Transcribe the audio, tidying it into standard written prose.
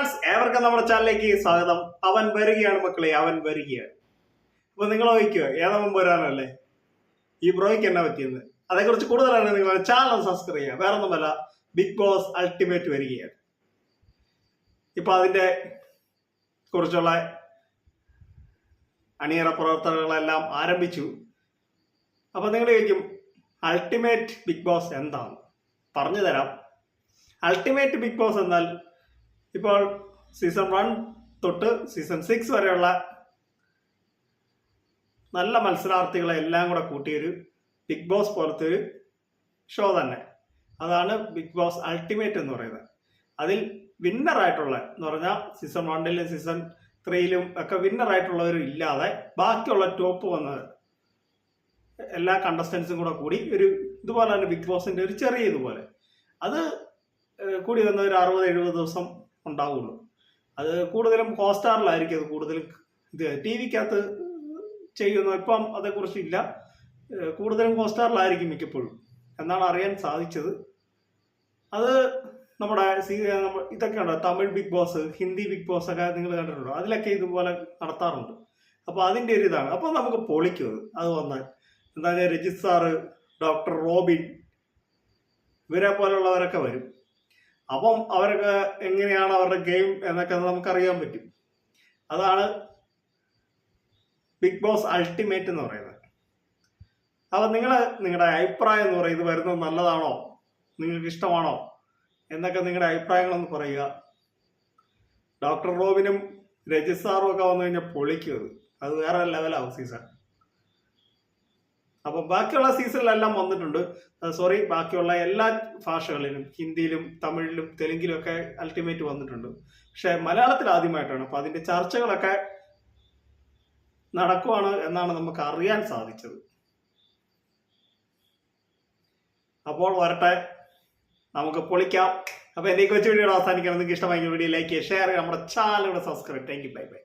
Friends, ഏവർക്കും നമ്മുടെ ചാനലിലേക്ക് സ്വാഗതം. അവൻ വരികയാണ് മക്കളെ, അവൻ വരികയാണ്. അപ്പൊ നിങ്ങൾ ചോദിക്കുക ഏതവൻ വരാനല്ലേ ഈ ബ്രോയ്ക്ക് എന്നാ പറ്റിയെന്ന്. അതേക്കുറിച്ച് കൂടുതലാണ് നിങ്ങൾ ചാനൽ സബ്സ്ക്രൈബ് ചെയ്യുക. വേറെ ഒന്നുമല്ല, ബിഗ് ബോസ് അൾട്ടിമേറ്റ് വരികയാണ്. ഇപ്പൊ അതിന്റെ കുറിച്ചുള്ള അണിയറ പ്രവർത്തനങ്ങളെല്ലാം ആരംഭിച്ചു. അപ്പൊ നിങ്ങൾ ചോദിക്കും അൾട്ടിമേറ്റ് ബിഗ് ബോസ് എന്താണ്? പറഞ്ഞു തരാം. അൾട്ടിമേറ്റ് ബിഗ് ബോസ് എന്നാൽ ഇപ്പോൾ സീസൺ 1 തൊട്ട് സീസൺ 6 വരെയുള്ള നല്ല മത്സരാർത്ഥികളെ എല്ലാം കൂടെ കൂട്ടിയൊരു ബിഗ് ബോസ് പോലത്തെ ഒരു ഷോ തന്നെ. അതാണ് ബിഗ് ബോസ് അൾട്ടിമേറ്റ് എന്ന് പറയുന്നത്. അതിൽ വിന്നറായിട്ടുള്ള എന്ന് പറഞ്ഞാൽ സീസൺ 1ലും സീസൺ 3ലും ഒക്കെ വിന്നറായിട്ടുള്ളവരും ഇല്ലാതെ ബാക്കിയുള്ള ടോപ്പ് വന്നത് എല്ലാ കണ്ടസ്റ്റൻസും കൂടി ഒരു ഇതുപോലെ തന്നെ ബിഗ് ബോസിന്റെ ഒരു ചെറിയ ഇതുപോലെ അത് കൂടി വന്ന ഒരു 60-70 ദിവസം ഉണ്ടാവുള്ളൂ. അത് കൂടുതലും ഹോട്ട്സ്റ്റാറിലായിരിക്കും. അത് കൂടുതലും ഇത് ടി വിക്കകത്ത് ചെയ്യുന്നു. ഇപ്പം അതേക്കുറിച്ചില്ല. കൂടുതലും ഹോട്ട്സ്റ്റാറിലായിരിക്കും മിക്കപ്പോഴും എന്നാണ് അറിയാൻ സാധിച്ചത്. അത് നമ്മുടെ ഇതൊക്കെ ഉണ്ടോ, Tamil Bigg Boss, Hindi Bigg Boss ഒക്കെ നിങ്ങൾ കണ്ടിട്ടുണ്ടോ? അതിലൊക്കെ ഇതുപോലെ നടത്താറുണ്ട്. അപ്പോൾ അതിൻ്റെ ഒരു ഇതാണ്. അപ്പോൾ നമുക്ക് പൊളിക്കും അത് വന്നാൽ. എന്താ പറയുക, രജിത് സാറ്, ഡോക്ടർ റോബിൻ, ഇവരെ പോലുള്ളവരൊക്കെ വരും. അപ്പം അവരൊക്കെ എങ്ങനെയാണ് അവരുടെ ഗെയിം എന്നൊക്കെ നമുക്കറിയാൻ പറ്റും. അതാണ് ബിഗ് ബോസ് അൾട്ടിമേറ്റ് എന്ന് പറയുന്നത്. അപ്പം നിങ്ങളുടെ അഭിപ്രായം എന്ന് പറയുന്നത് ഇത് വരുന്നത് നല്ലതാണോ, നിങ്ങൾക്ക് ഇഷ്ടമാണോ എന്നൊക്കെ നിങ്ങളുടെ അഭിപ്രായങ്ങളൊന്ന് പറയുക. ഡോക്ടർ റോബിനും രജിത് സാറും ഒക്കെ വന്നു കഴിഞ്ഞാൽ പൊളിക്കും. അത് വേറെ ലെവലാവും സീസൺ. അപ്പൊ ബാക്കിയുള്ള സീസണിലെല്ലാം വന്നിട്ടുണ്ട്. ബാക്കിയുള്ള എല്ലാ ഭാഷകളിലും, ഹിന്ദിയിലും തമിഴിലും തെലുങ്കിലും ഒക്കെ അൾട്ടിമേറ്റ് വന്നിട്ടുണ്ട്. പക്ഷെ മലയാളത്തിൽ ആദ്യമായിട്ടാണ്. അപ്പൊ അതിന്റെ ചർച്ചകളൊക്കെ നടക്കുവാണ് എന്നാണ് നമുക്ക് അറിയാൻ സാധിച്ചത്. അപ്പോൾ വരട്ടെ, നമുക്ക് പൊളിക്കാം. അപ്പൊ എന്റെ കൊച്ചു വീഡിയോ അവസാനിക്കണം. നിങ്ങൾക്ക് ഇഷ്ടമായ വീഡിയോ ലൈക്ക് ചെയ്യുക, ഷെയർ ചെയ്യുക, നമ്മുടെ channel subscribe. Thank you, bye bye.